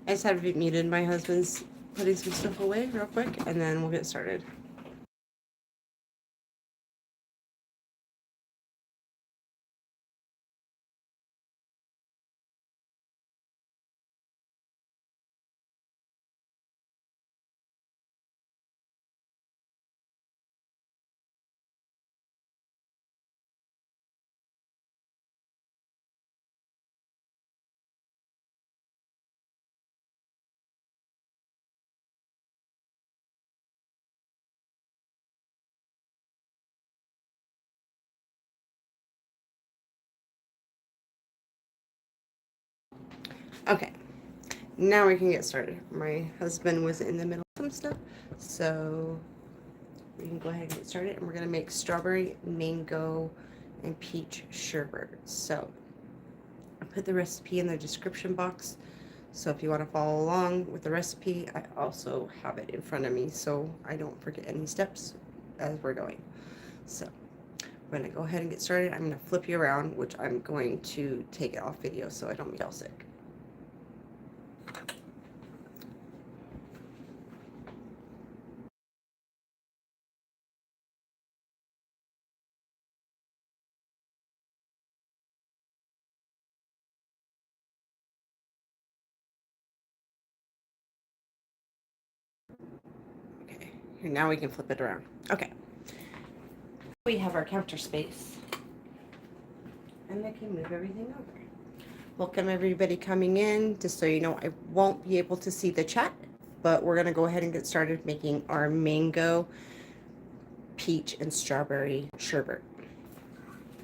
I just have it muted. My husband's putting some stuff away real quick, and then we'll get started. Okay, now we can get started. My husband was in the middle of some stuff, so we can go ahead and get started. And we're gonna make strawberry, mango, and peach sherbet. So I put the recipe in the description box. So if you want to follow along with the recipe, I also have it in front of me so I don't forget any steps as we're going. So I'm going to go ahead and get started. I'm going to flip you around, which I'm going to take it off video so I don't get all sick. Okay, here now we can flip it around. Okay, we have our counter space, and I can move everything over. Welcome everybody coming in. Just so you know, I won't be able to see the chat, but we're going to go ahead and get started making our mango, peach, and strawberry sherbet.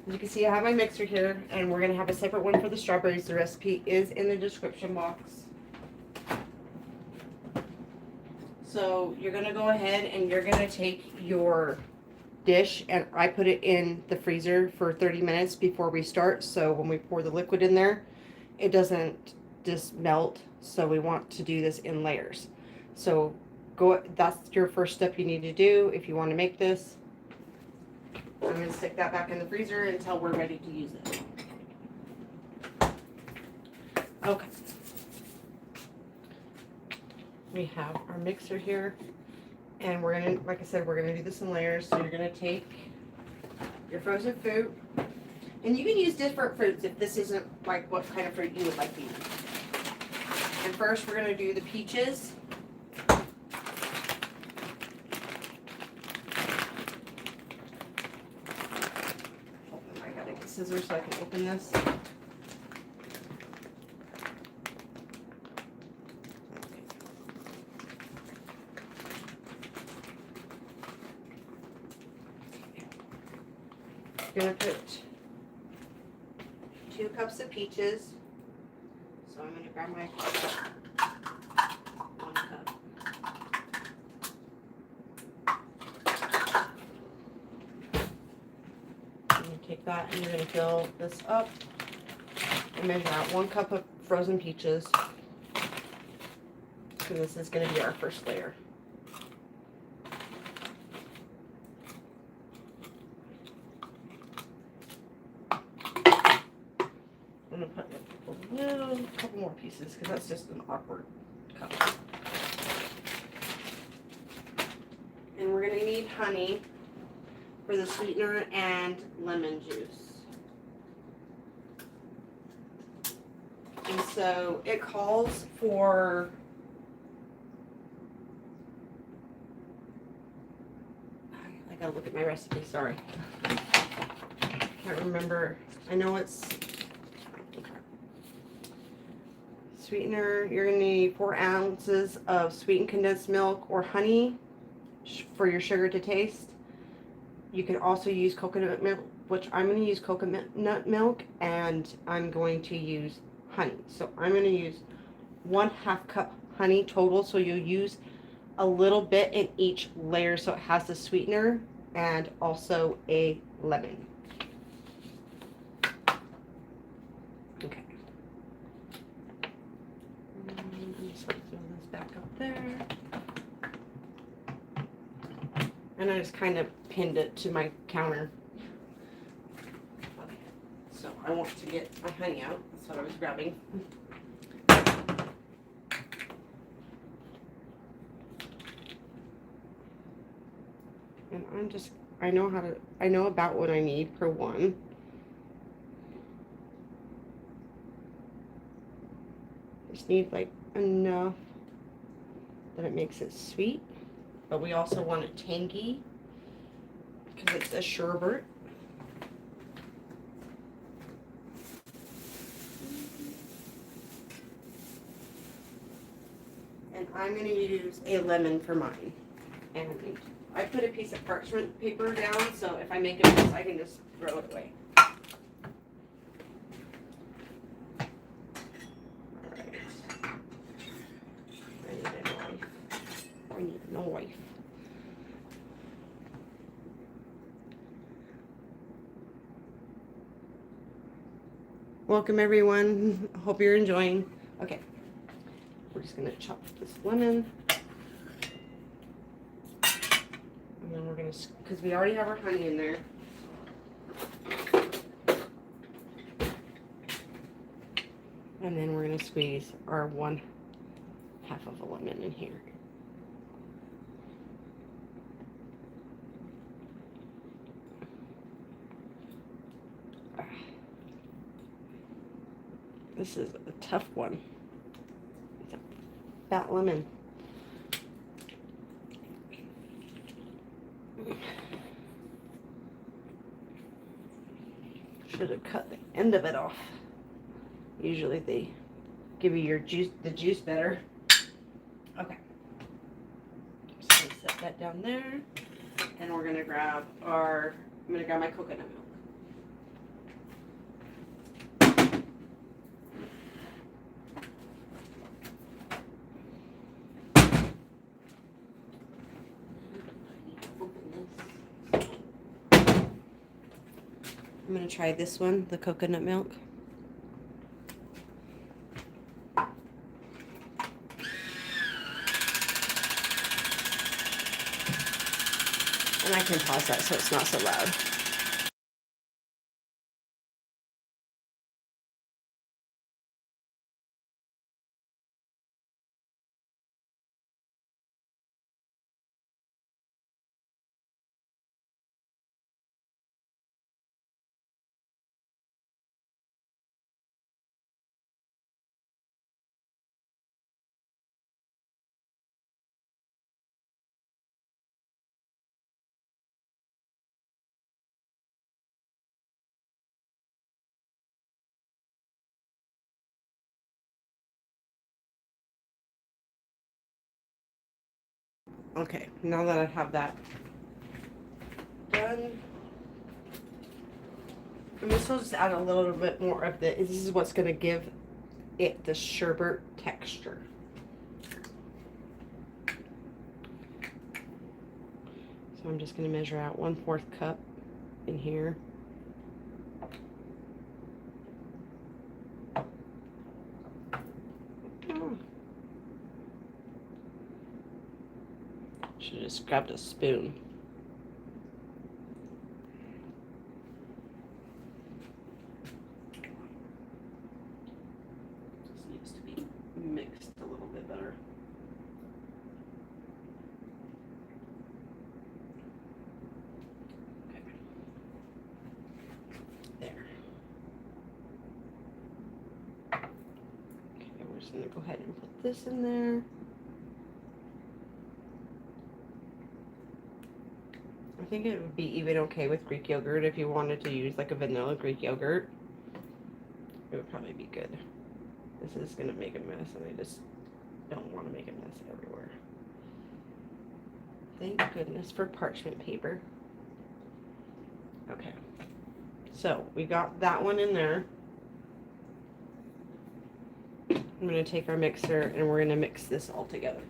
As you can see, I have my mixer here, and we're going to have a separate one for the strawberries. The recipe is in the description box. So you're going to go ahead and you're going to take your dish, and I put it in the freezer for 30 minutes before we start. So when we pour the liquid in there, it doesn't just melt. So we want to do this in layers. So that's your first step you need to do if you want to make this. I'm going to stick that back in the freezer until we're ready to use it. Okay. We have our mixer here, and we're going to, like I said, we're going to do this in layers. So you're going to take your frozen fruit, and you can use different fruits if this isn't like what kind of fruit you would like to use. And first we're going to do the peaches. Scissors so I can open this. I'm going to put 2 cups of peaches. So I'm going to grab my 1 cup. Take that and you're going to fill this up and measure out 1 cup of frozen peaches. So this is going to be our first layer. I'm going to put a couple more pieces because that's just an awkward cup. And we're going to need honey for the sweetener and lemon juice. And so it calls for I gotta look at my recipe, sorry. Can't remember. I know it's sweetener. You're gonna need 4 ounces of sweetened condensed milk or honey for your sugar to taste. You can also use coconut milk, which I'm going to use coconut milk, and I'm going to use honey. So I'm going to use 1/2 cup honey total. So you'll use a little bit in each layer so it has the sweetener and also a lemon. Okay. I'm just going to throw this back up there. And I just kind of pinned it to my counter. Okay. So I want to get my honey out. That's what I was grabbing. And I know about what I need per one. Just need like enough that it makes it sweet, but we also want it tangy because it's a sherbet. And I'm going to use a lemon for mine. And I put a piece of parchment paper down, so if I make a mess, I can just throw it away. Alright. I need a knife. I need a knife. Welcome everyone. Hope you're enjoying. Okay. We're just going to chop this lemon. And then we're going to, because we already have our honey in there. And then we're going to squeeze our 1/2 of a lemon in here. This is a tough one. It's a fat lemon. Should have cut the end of it off. Usually they give you the juice better. Okay. So I'm gonna set that down there. And we're gonna grab I'm gonna grab my coconut milk. I'm going to try this one, the coconut milk. And I can pause that so it's not so loud. Okay, now that I have that done, I'm going to just add a little bit more of this is what's going to give it the sherbet texture. So I'm just going to measure out 1/4 cup in here. Should have just grabbed a spoon. This needs to be mixed a little bit better. Okay. There. Okay, we're just going to go ahead and put this in there. I think it would be even okay with Greek yogurt if you wanted to use like a vanilla Greek yogurt. It would probably be good. This is going to make a mess and I just don't want to make a mess everywhere. Thank goodness for parchment paper. Okay. So we got that one in there. I'm going to take our mixer and we're going to mix this all together.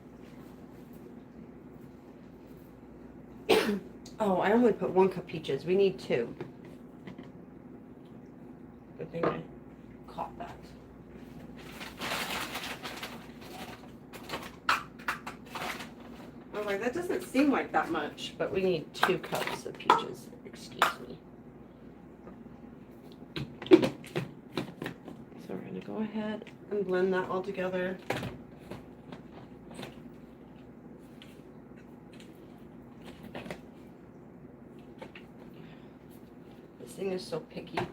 Oh, I only put 1 cup peaches. We need 2. Good thing I caught that. I was like, that doesn't seem like that much, but we need 2 cups of peaches. Excuse me. So we're going to go ahead and blend that all together. thing is so picky. Okay,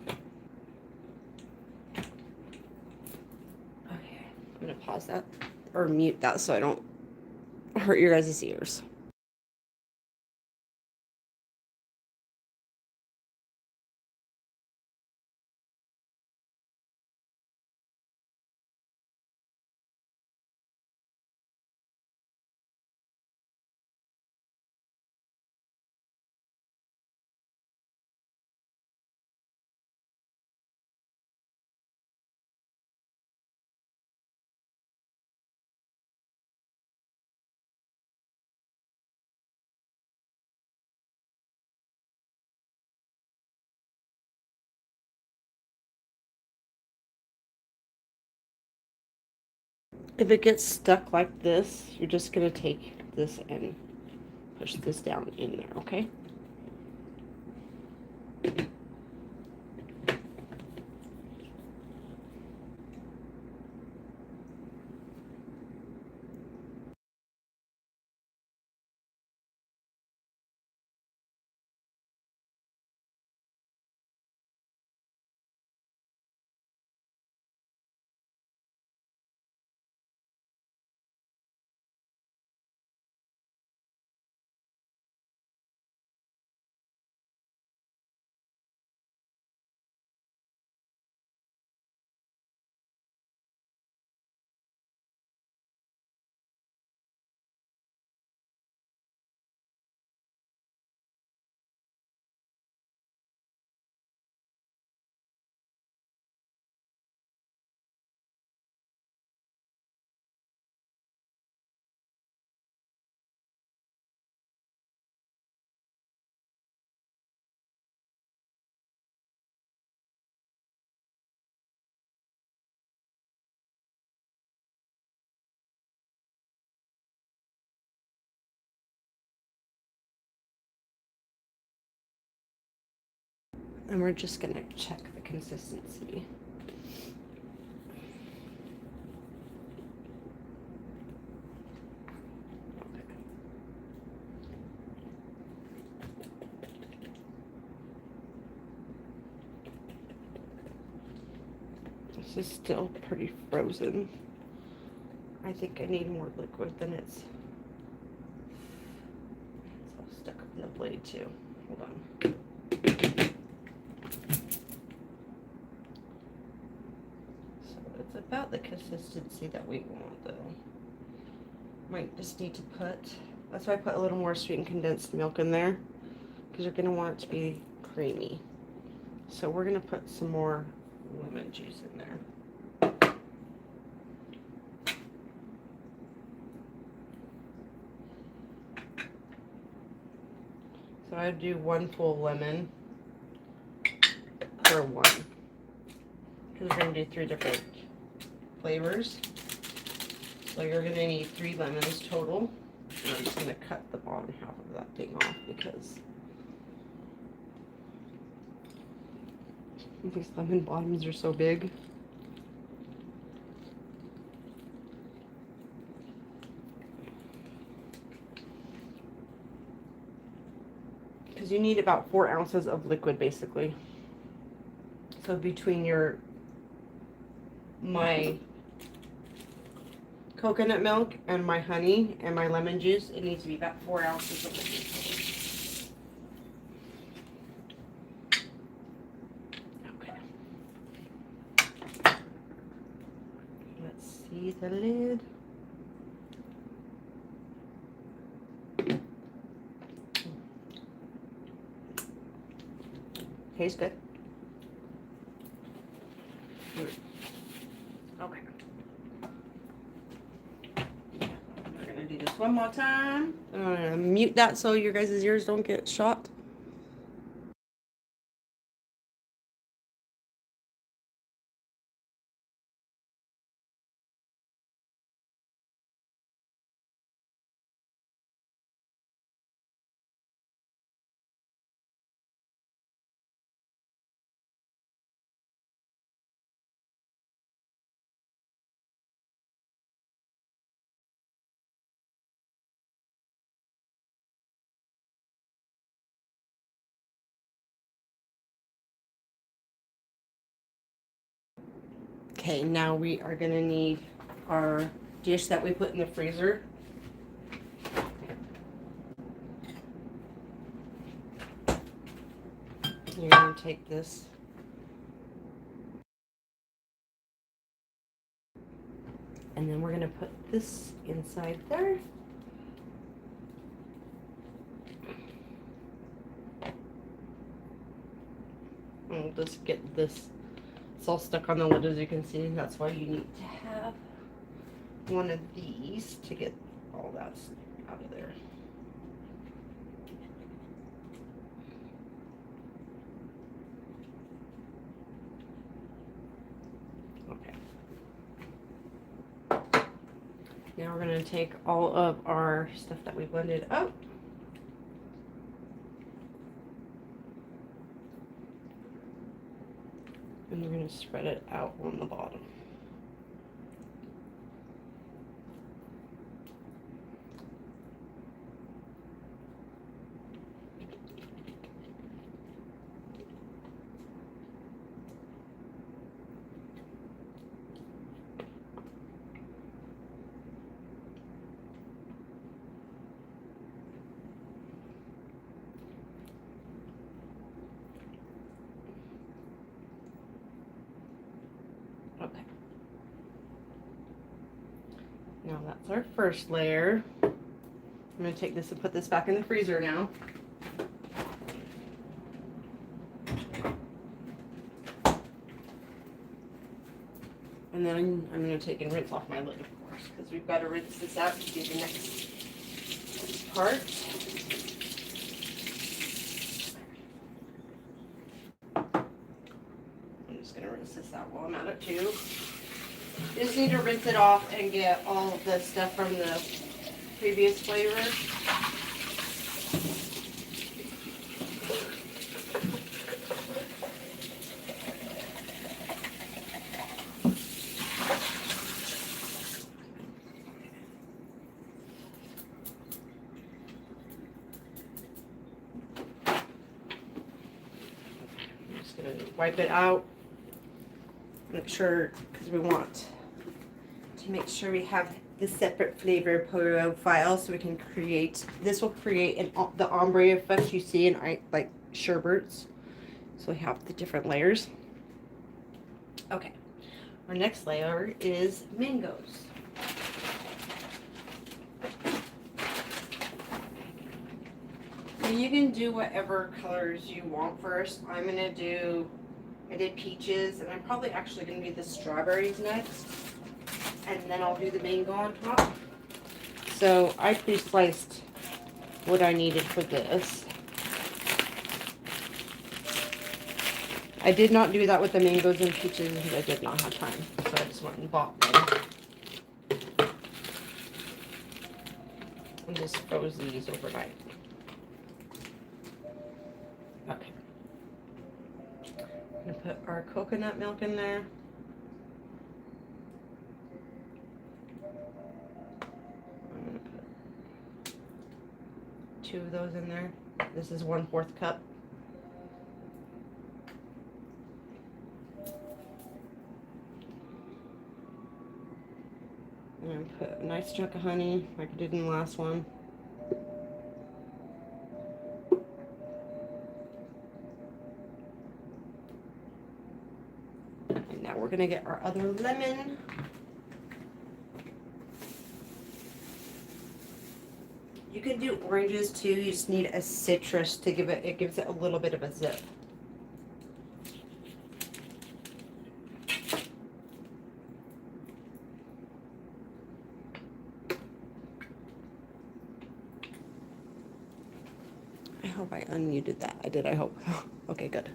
I'm gonna pause that or mute that so I don't hurt your guys' ears. If it gets stuck like this, you're just gonna take this and push this down in there, okay? And we're just gonna check the consistency. This is still pretty frozen. I think I need more liquid than it's all stuck in the blade too. Hold on. So it's about the consistency that we want though. Might just need to put, that's why I put a little more sweetened condensed milk in there, because you're gonna want it to be creamy. So we're gonna put some more lemon juice in there. So I'd do 1 full lemon per one, because we're going to do 3 different flavors. So you're going to need 3 lemons total. And I'm just going to cut the bottom half of that thing off because these lemon bottoms are so big. Because you need about 4 ounces of liquid basically. So between my coconut milk and my honey and my lemon juice, it needs to be about 4 ounces of liquid. Okay. Let's see the lid. Tastes good. Okay. We're gonna do this one more time. I'm gonna mute that so your guys' ears don't get shot. Okay, now we are gonna need our dish that we put in the freezer. You're gonna take this and then we're gonna put this inside there. And we'll just get this. It's all stuck on the lid, as you can see. That's why you need to have one of these to get all that out of there. Okay. Now we're going to take all of our stuff that we blended up. And we're going to spread it out on the bottom. Okay. Now that's our first layer. I'm going to take this and put this back in the freezer now. And then I'm going to take and rinse off my lid, of course, because we've got to rinse this out to do the next part. I'm just going to rinse this out while I'm at it too. You just need to rinse it off and get all of the stuff from the previous flavor. I'm just going to wipe it out. Make sure, because we want to make sure we have the separate flavor profile so we can create, this will create the ombre effect you see in like sherberts. So we have the different layers. Okay, our next layer is mangoes. So you can do whatever colors you want first. I did peaches, and I'm probably actually going to do the strawberries next. And then I'll do the mango on top. So I pre-sliced what I needed for this. I did not do that with the mangoes and peaches because I did not have time. So I just went and bought them. And just froze these overnight. Okay. I'm going to put our coconut milk in there. I'm going to put 2 of those in there. This is 1/4 cup. I'm going to put a nice chunk of honey like I did in the last one. And now we're going to get our other lemon. You can do oranges too, you just need a citrus to give it, it gives it a little bit of a zip. I hope I unmuted that. I did, I hope. Okay, good.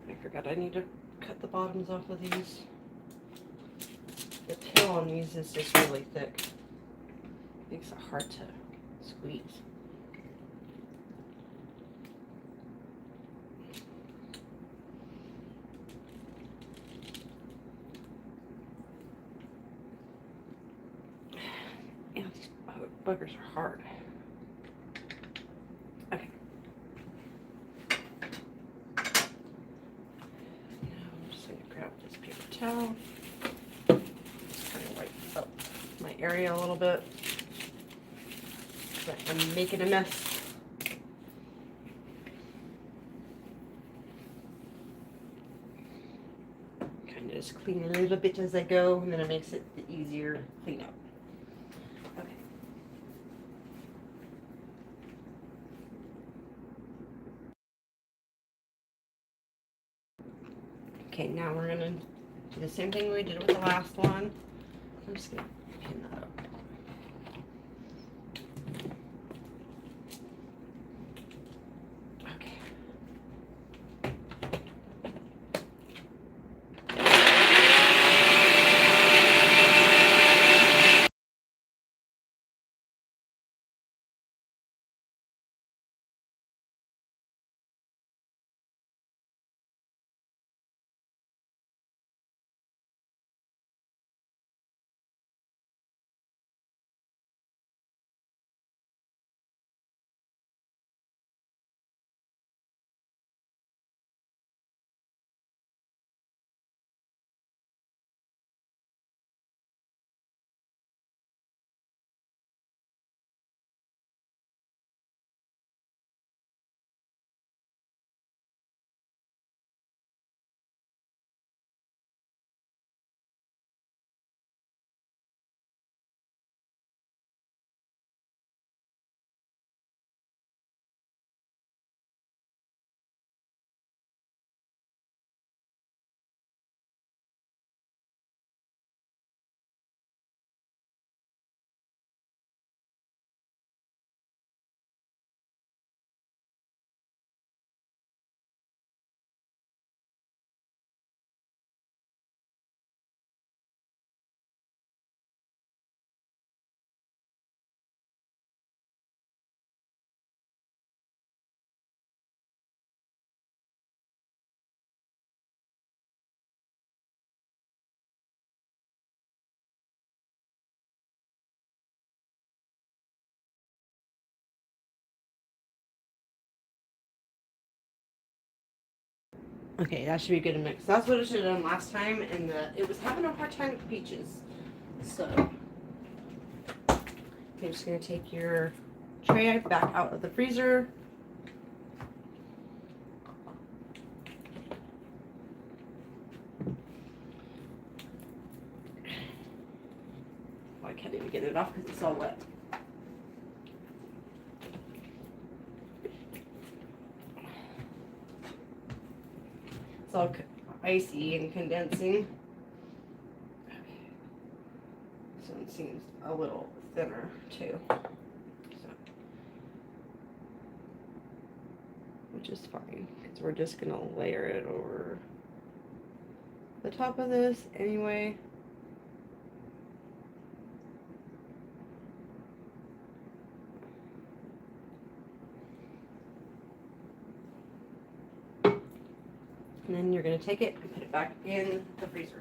I forgot I need to cut the bottoms off of these. The peel on these is just really thick. Makes it hard to squeeze. boogers are hard. Okay. Now I'm just going to grab this paper towel. Just kind of wipe up my area a little bit. I'm making a mess. Kind of just clean a little bit as I go, and then it makes it easier to clean up. Okay. Okay, now we're gonna do the same thing we did with the last one. I'm just gonna pin that up. Okay, that should be good to mix. That's what I should have done last time, and it was having a hard time with peaches. So, you're just going to take your tray back out of the freezer. Oh, I can't even get it off because it's all wet. It's all icy and condensing. Okay. This one seems a little thinner too. So, which is fine because we're just going to layer it over the top of this anyway. And then you're going to take it and put it back in the freezer.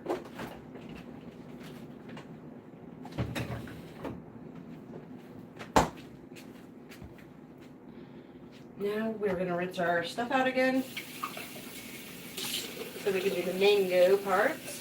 Now we're going to rinse our stuff out again so we can do the mango parts.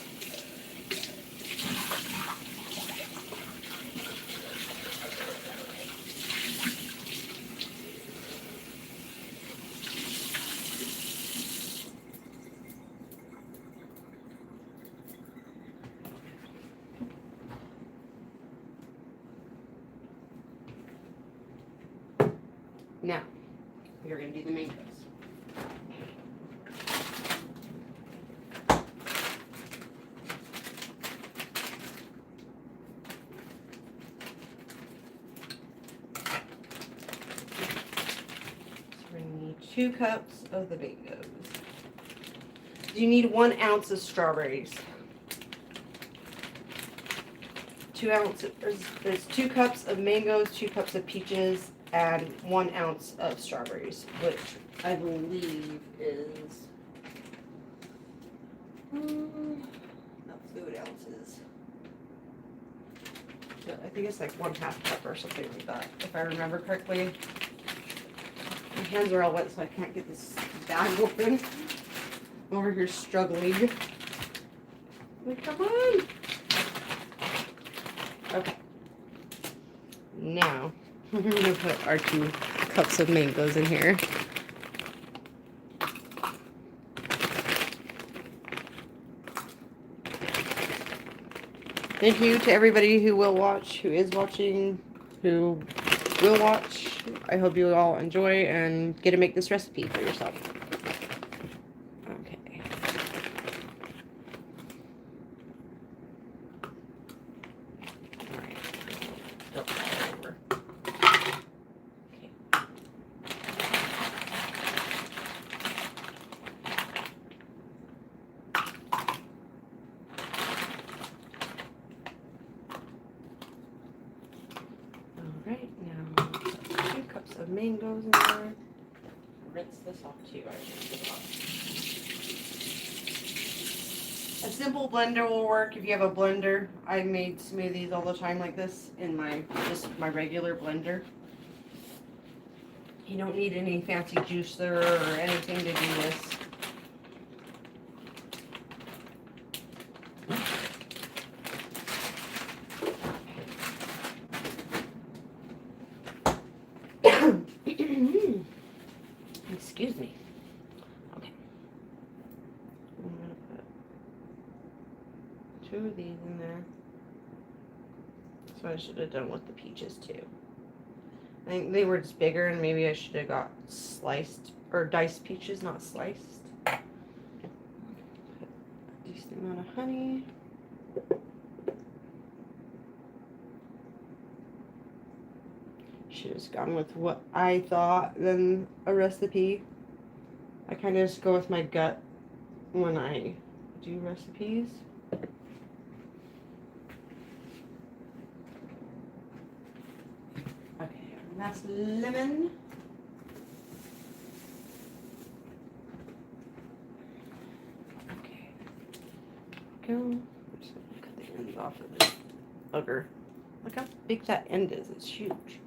Now, we're going to do the mangoes. So we're going to need 2 cups of the mangoes. You need 1 ounce of strawberries. 2 ounces, there's 2 cups of mangoes, 2 cups of peaches, and 1 ounce of strawberries, which I believe is not food ounces. to it. I think it's like 1/2 cup or something like that, if I remember correctly. My hands are all wet, so I can't get this bag open. I'm over here struggling. Like, come on. Okay. Now, we're going to put our 2 cups of mangoes in here. Thank you to everybody who will watch, who is watching, who will watch. I hope you all enjoy and get to make this recipe for yourself. Okay. All right. Don't fall over. Okay. Alright, now 2 cups of mangoes in there. Rinse this off too. I should get it off. A simple blender will work if you have a blender. I made smoothies all the time like this in my regular blender. You don't need any fancy juicer or anything to do this. Excuse me. Okay. I'm going to put 2 of these in there. That's what I should have done with the peaches too. I think they were just bigger and maybe I should have got sliced or diced peaches, not sliced. Put a decent amount of honey. Should have just gone with what I thought than a recipe. I kind of just go with my gut when I do recipes. Okay, and that's lemon. Okay, go. I'm just gonna cut the ends off of this bugger. Look how big that end is. It's huge.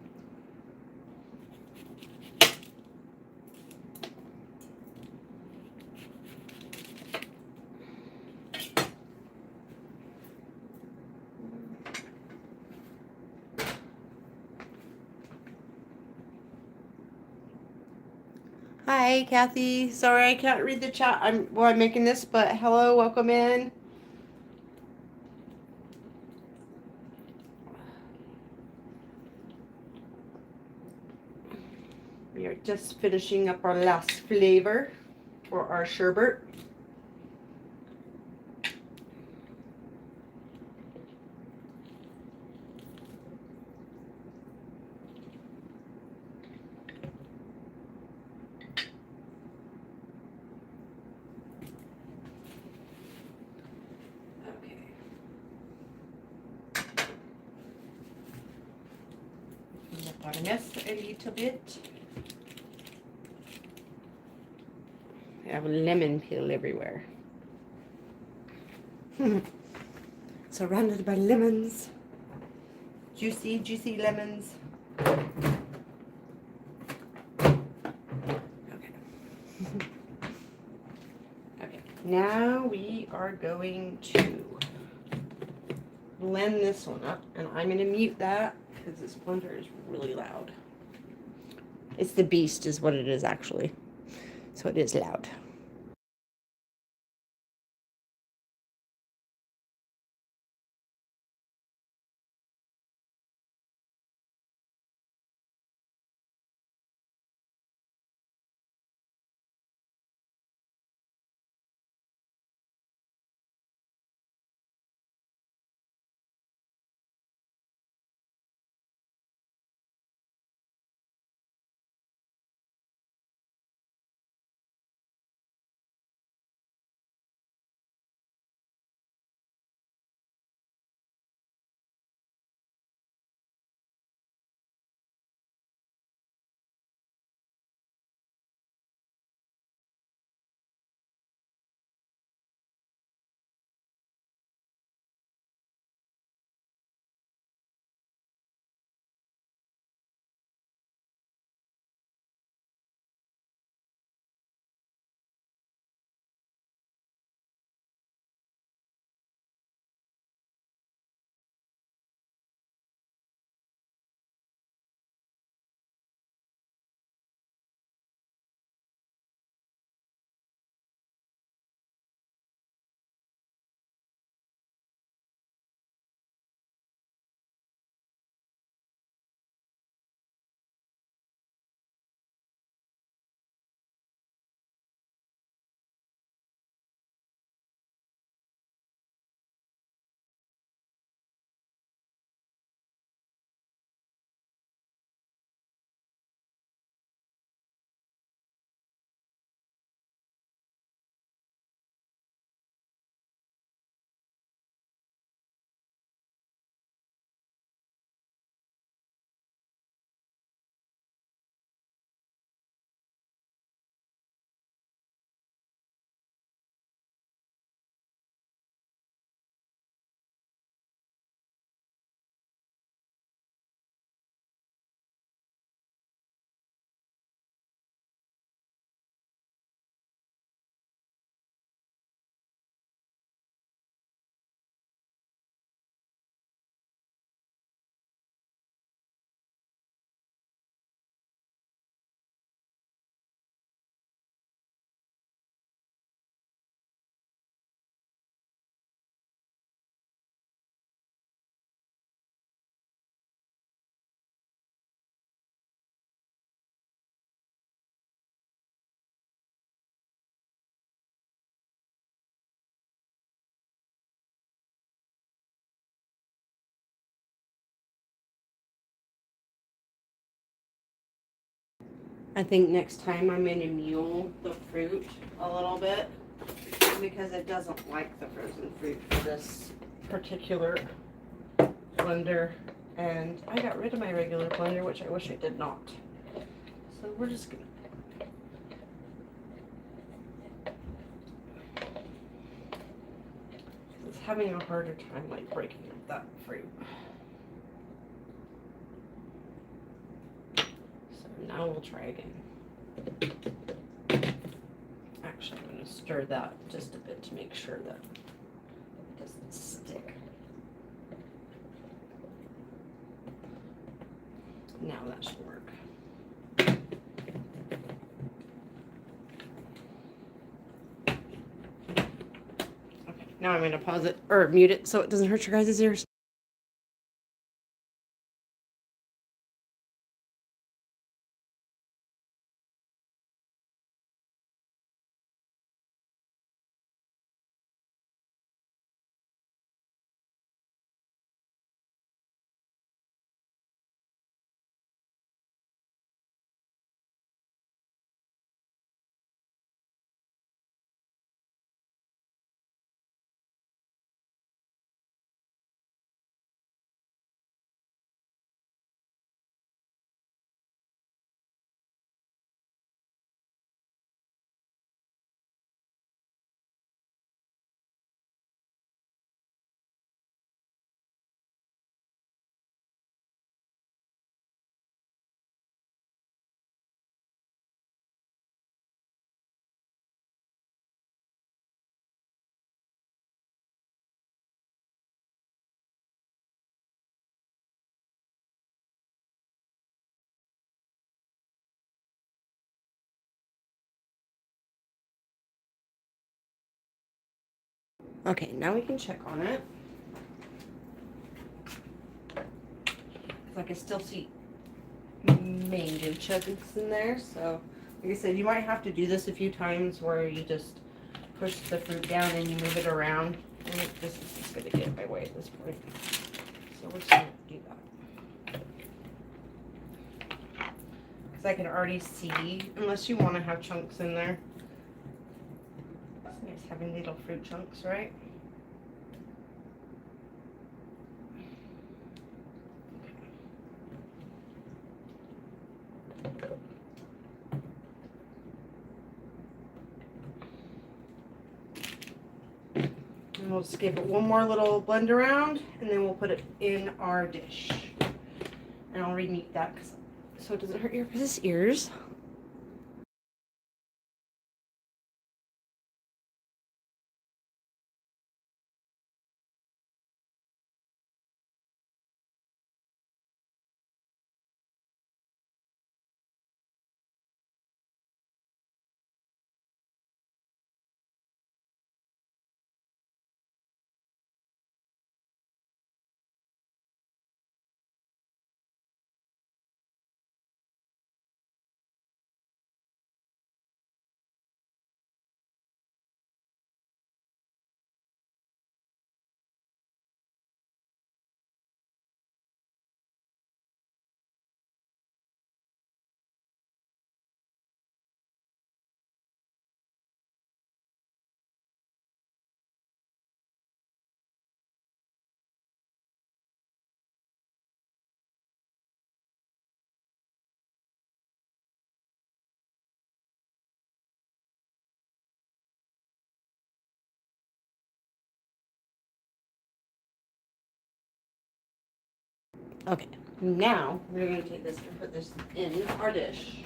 Hi, Kathy. Sorry I can't read the chat. I'm making this, but hello, welcome in. We are just finishing up our last flavor for our sherbet. Got a mess a little bit. I have lemon peel everywhere. Surrounded by lemons. Juicy, juicy lemons. Okay. Okay. Now we are going to blend this one up, and I'm going to mute that because this blender is really loud. It's the Beast is what it is actually. So it is loud. I think next time I'm going to mule the fruit a little bit because it doesn't like the frozen fruit for this particular blender. And I got rid of my regular blender, which I wish I did not. So we're just going to having a harder time like breaking up that fruit. So now we'll try again. Actually, I'm going to stir that just a bit to make sure that it doesn't stick. Now that should work. Now I'm going to pause it or mute it so it doesn't hurt your guys' ears. Okay, now we can check on it. I can still see mango chunks in there, so like I said, you might have to do this a few times where you just push the fruit down and you move it around. And this is just going to get in my way at this point. So we're just going to do that. Because I can already see, unless you want to have chunks in there. It's nice having little fruit chunks, right? And we'll just give it one more little blend around, and then we'll put it in our dish. And I'll remute that so it doesn't hurt your guys' ears. Okay, now we're going to take this and put this in our dish.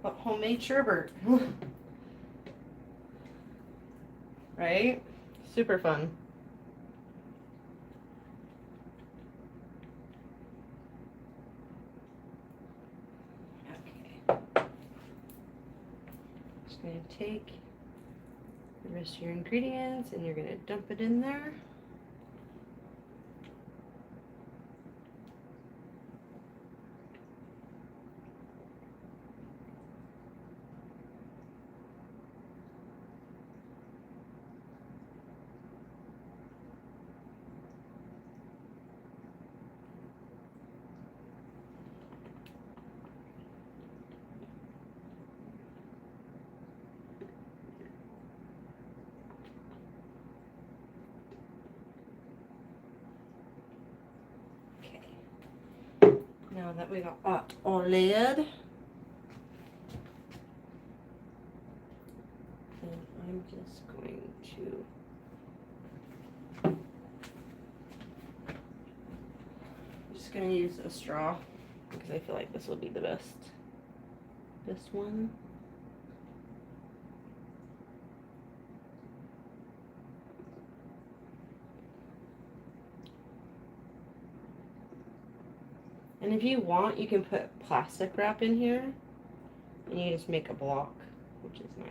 But homemade sherbet. Right? Super fun. Just going to take the rest of your ingredients and you're going to dump it in there. Now that we got that all laid, and I'm just going to going to use a straw because I feel like this will be the best. This one. And if you want, you can put plastic wrap in here and you just make a block, which is nice.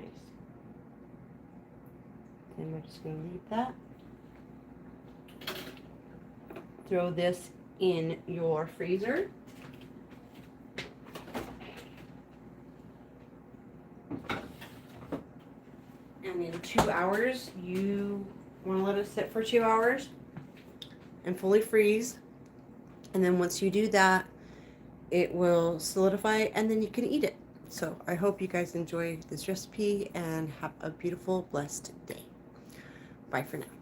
And we're just going to leave that. Throw this in your freezer. And in 2 hours, you want to let it sit for 2 hours and fully freeze. And then once you do that, it will solidify and then you can eat it. So I hope you guys enjoy this recipe and have a beautiful, blessed day. Bye for now.